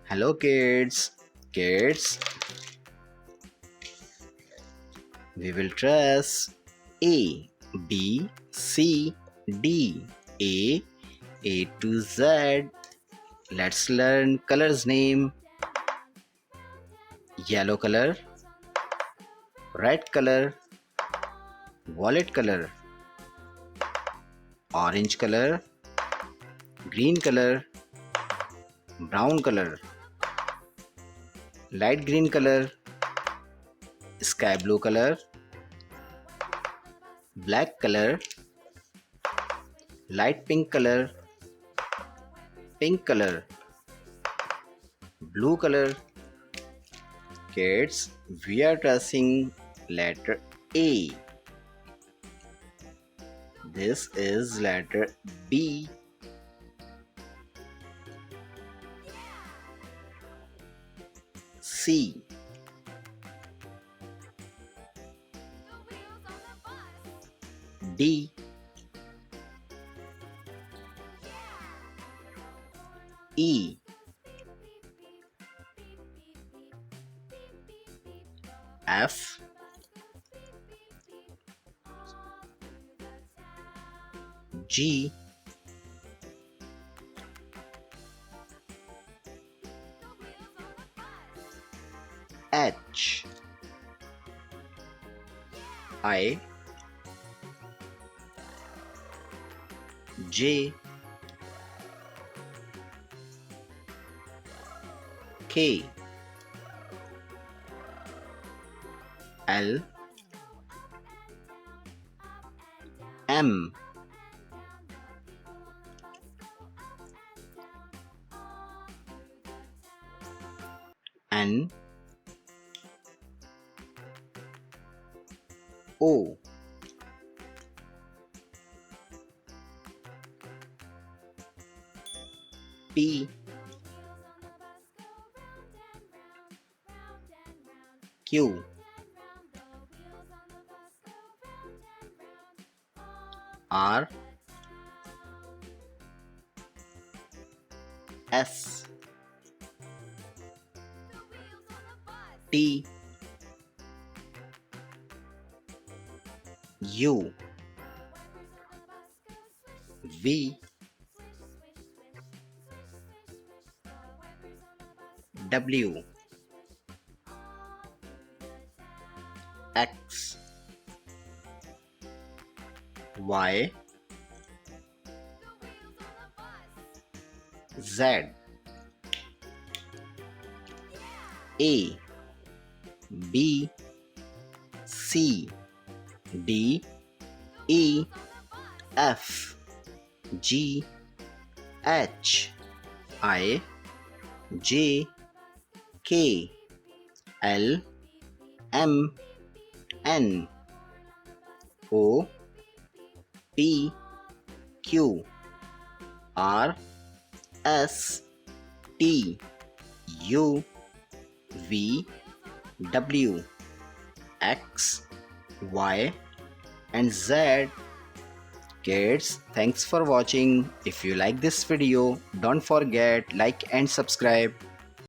Hello kids. Kids, we will trace A, B, C, D, A to Z. Let's learn colors name. Yellow color, red color, violet color, orange color, green color, brown color, light green color, sky blue color, black color, light pink color, pink color, blue color. Kids, we are tracing letter A. This is letter B. C. D. E. F. G. H. I. J. K. L. M. N. O. P. Q. R. S. T. U. V. W. X. Y. Z. A. B. C. D. E. F. G. H. I. J. K. L. M. N. O. P. Q. R. S. T. U. V. W. X. Y. and Z. Kids, thanks for watching. If you like this video, don't forget like and subscribe.